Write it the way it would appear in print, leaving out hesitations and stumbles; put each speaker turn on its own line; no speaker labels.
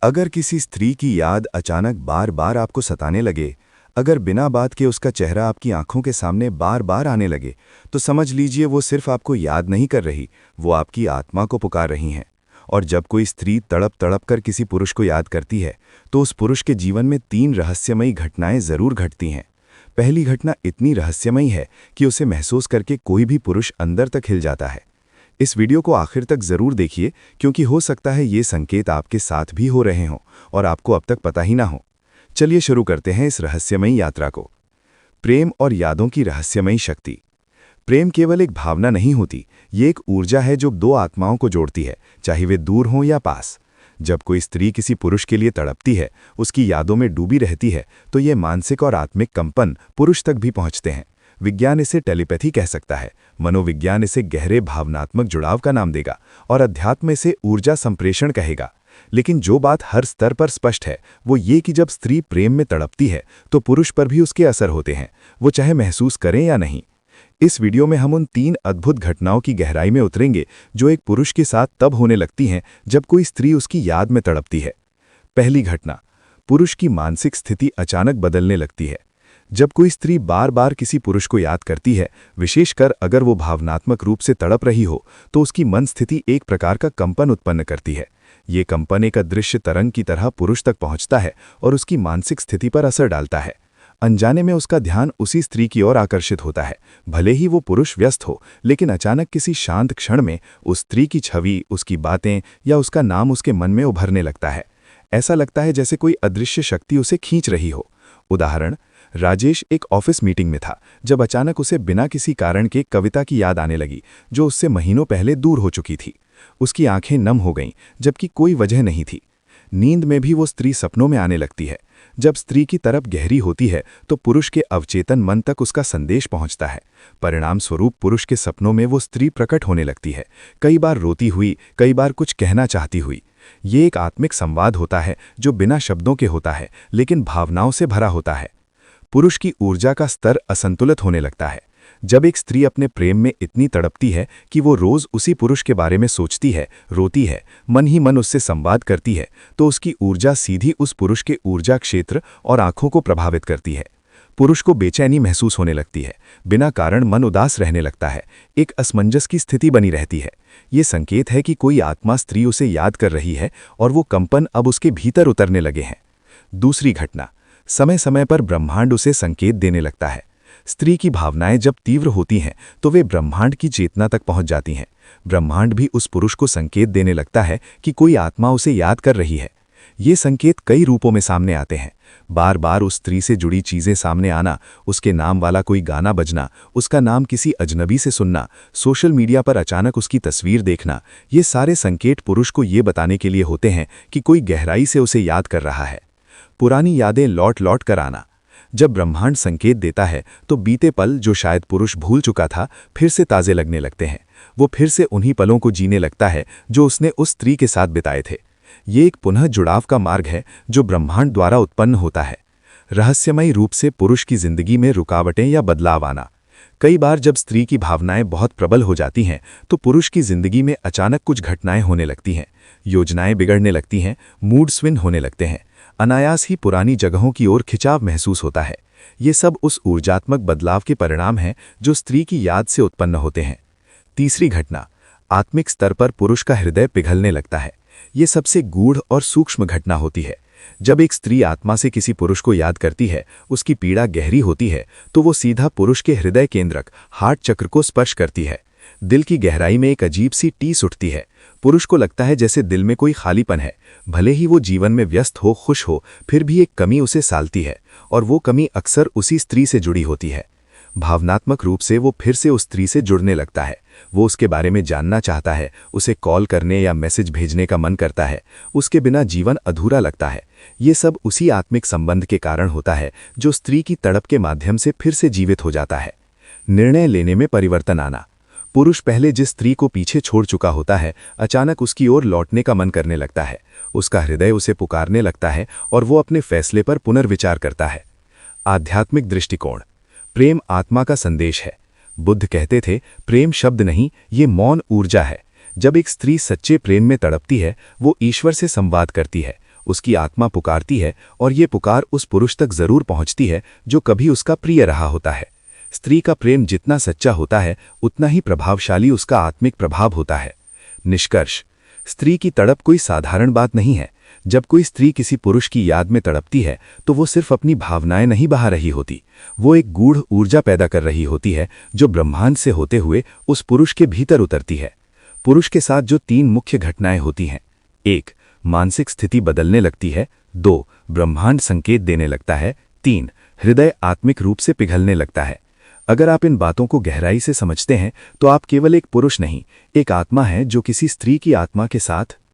अगर किसी स्त्री की याद अचानक बार बार आपको सताने लगे, अगर बिना बात के उसका चेहरा आपकी आंखों के सामने बार बार आने लगे, तो समझ लीजिए वो सिर्फ आपको याद नहीं कर रही, वो आपकी आत्मा को पुकार रही हैं। और जब कोई स्त्री तड़प तड़प कर किसी पुरुष को याद करती है, तो उस पुरुष के जीवन में 3 रहस्यमयी घटनाएं जरूर घटती हैं। पहली घटना इतनी रहस्यमयी है कि उसे महसूस करके कोई भी पुरुष अंदर तक हिल जाता है। इस वीडियो को आखिर तक जरूर देखिए, क्योंकि हो सकता है ये संकेत आपके साथ भी हो रहे हों और आपको अब तक पता ही ना हो। चलिए शुरू करते हैं इस रहस्यमयी यात्रा को। प्रेम और यादों की रहस्यमयी शक्ति। प्रेम केवल एक भावना नहीं होती, ये एक ऊर्जा है जो 2 आत्माओं को जोड़ती है, चाहे वे दूर हों या पास। जब कोई स्त्री किसी पुरुष के लिए तड़पती है, उसकी यादों में डूबी रहती है, तो ये मानसिक और आत्मिक कंपन पुरुष तक भी पहुंचते हैं। विज्ञान इसे टेलीपैथी कह सकता है, मनोविज्ञान इसे गहरे भावनात्मक जुड़ाव का नाम देगा और अध्यात्म इसे ऊर्जा संप्रेषण कहेगा। लेकिन जो बात हर स्तर पर स्पष्ट है, वो ये कि जब स्त्री प्रेम में तड़पती है, तो पुरुष पर भी उसके असर होते हैं, वो चाहे महसूस करें या नहीं। इस वीडियो में हम उन 3 अद्भुत घटनाओं की गहराई में उतरेंगे जो एक पुरुष के साथ तब होने लगती हैं जब कोई स्त्री उसकी याद में तड़पती है। पहली घटना, पुरुष की मानसिक स्थिति अचानक बदलने लगती है। जब कोई स्त्री बार बार किसी पुरुष को याद करती है, विशेषकर अगर वो भावनात्मक रूप से तड़प रही हो, तो उसकी मन स्थिति एक प्रकार का कंपन उत्पन्न करती है। ये कंपन एक अदृश्य तरंग की तरह पुरुष तक पहुंचता है और उसकी मानसिक स्थिति पर असर डालता है। अनजाने में उसका ध्यान उसी स्त्री की ओर आकर्षित होता है। भले ही वो पुरुष व्यस्त हो, लेकिन अचानक किसी शांत क्षण में उस स्त्री की छवि, उसकी बातें या उसका नाम उसके मन में उभरने लगता है। ऐसा लगता है जैसे कोई अदृश्य शक्ति उसे खींच रही हो। उदाहरण, राजेश एक ऑफिस मीटिंग में था जब अचानक उसे बिना किसी कारण के कविता की याद आने लगी, जो उससे महीनों पहले दूर हो चुकी थी। उसकी आंखें नम हो गईं, जबकि कोई वजह नहीं थी। नींद में भी वो स्त्री सपनों में आने लगती है। जब स्त्री की तरफ गहरी होती है, तो पुरुष के अवचेतन मन तक उसका संदेश पहुंचता है। परिणाम स्वरूप पुरुष के सपनों में वो स्त्री प्रकट होने लगती है, कई बार रोती हुई, कई बार कुछ कहना चाहती हुई। ये एक आत्मिक संवाद होता है जो बिना शब्दों के होता है, लेकिन भावनाओं से भरा होता है। पुरुष की ऊर्जा का स्तर असंतुलित होने लगता है। जब एक स्त्री अपने प्रेम में इतनी तड़पती है कि वो रोज उसी पुरुष के बारे में सोचती है, रोती है, मन ही मन उससे संवाद करती है, तो उसकी ऊर्जा सीधी उस पुरुष के ऊर्जा क्षेत्र और आंखों को प्रभावित करती है। पुरुष को बेचैनी महसूस होने लगती है, बिना कारण मन उदास रहने लगता है, एक असमंजस की स्थिति बनी रहती है। ये संकेत है कि कोई आत्मा स्त्री उसे याद कर रही है और वो कंपन अब उसके भीतर उतरने लगे हैं। दूसरी घटना, समय समय पर ब्रह्मांड उसे संकेत देने लगता है। स्त्री की भावनाएं जब तीव्र होती हैं, तो वे ब्रह्मांड की चेतना तक पहुंच जाती हैं। ब्रह्मांड भी उस पुरुष को संकेत देने लगता है कि कोई आत्मा उसे याद कर रही है। ये संकेत कई रूपों में सामने आते हैं। बार बार उस स्त्री से जुड़ी चीजें सामने आना, उसके नाम वाला कोई गाना बजना, उसका नाम किसी अजनबी से सुनना, सोशल मीडिया पर अचानक उसकी तस्वीर देखना, ये सारे संकेत पुरुष को ये बताने के लिए होते हैं कि कोई गहराई से उसे याद कर रहा है। पुरानी यादें लौट लौट कर आना। जब ब्रह्मांड संकेत देता है, तो बीते पल जो शायद पुरुष भूल चुका था, फिर से ताजे लगने लगते हैं। वो फिर से उन्हीं पलों को जीने लगता है जो उसने उस स्त्री के साथ बिताए थे। ये एक पुनः जुड़ाव का मार्ग है जो ब्रह्मांड द्वारा उत्पन्न होता है। रहस्यमयी रूप से पुरुष की जिंदगी में रुकावटें या बदलाव आना। कई बार जब स्त्री की भावनाएं बहुत प्रबल हो जाती हैं, तो पुरुष की जिंदगी में अचानक कुछ घटनाएं होने लगती हैं। योजनाएं बिगड़ने लगती हैं, मूड स्विंग होने लगते हैं, अनायास ही पुरानी जगहों की ओर खिंचाव महसूस होता है। ये सब उस ऊर्जात्मक बदलाव के परिणाम हैं जो स्त्री की याद से उत्पन्न होते हैं। तीसरी घटना, आत्मिक स्तर पर पुरुष का हृदय पिघलने लगता है। ये सबसे गूढ़ और सूक्ष्म घटना होती है। जब एक स्त्री आत्मा से किसी पुरुष को याद करती है, उसकी पीड़ा गहरी होती है, तो वो सीधा पुरुष के हृदय केंद्रक हार्ट चक्र को स्पर्श करती है। दिल की गहराई में एक अजीब सी टीस उठती है। पुरुष को लगता है जैसे दिल में कोई खालीपन है। भले ही वो जीवन में व्यस्त हो, खुश हो, फिर भी एक कमी उसे सालती है, और वो कमी अक्सर उसी स्त्री से जुड़ी होती है। भावनात्मक रूप से वो फिर से उस स्त्री से जुड़ने लगता है। वो उसके बारे में जानना चाहता है, उसे कॉल करने या मैसेज भेजने का मन करता है। उसके बिना जीवन अधूरा लगता है। ये सब उसी आत्मिक संबंध के कारण होता है जो स्त्री की तड़प के माध्यम से फिर से जीवित हो जाता है। निर्णय लेने में परिवर्तन आना। पुरुष पहले जिस स्त्री को पीछे छोड़ चुका होता है, अचानक उसकी ओर लौटने का मन करने लगता है। उसका हृदय उसे पुकारने लगता है और वो अपने फैसले पर पुनर्विचार करता है। आध्यात्मिक दृष्टिकोण। प्रेम आत्मा का संदेश है। बुद्ध कहते थे, प्रेम शब्द नहीं, ये मौन ऊर्जा है। जब एक स्त्री सच्चे प्रेम में तड़पती है, वो ईश्वर से संवाद करती है। उसकी आत्मा पुकारती है और ये पुकार उस पुरुष तक जरूर पहुंचती है जो कभी उसका प्रिय रहा होता है। स्त्री का प्रेम जितना सच्चा होता है उतना ही प्रभावशाली उसका आत्मिक प्रभाव होता है। निष्कर्ष, स्त्री की तड़प कोई साधारण बात नहीं है। जब कोई स्त्री किसी पुरुष की याद में तड़पती है तो वो सिर्फ अपनी भावनाएं नहीं बहा रही होती, वो एक गूढ़ ऊर्जा पैदा कर रही होती है जो ब्रह्मांड से होते हुए उस पुरुष के भीतर उतरती है। पुरुष के साथ जो 3 मुख्य घटनाएं होती हैं: 1. मानसिक स्थिति बदलने लगती है। 2. ब्रह्मांड संकेत देने लगता है। 3. हृदय आत्मिक रूप से पिघलने लगता है। अगर आप इन बातों को गहराई से समझते हैं तो आप केवल एक पुरुष नहीं, एक आत्मा है जो किसी स्त्री की आत्मा के साथ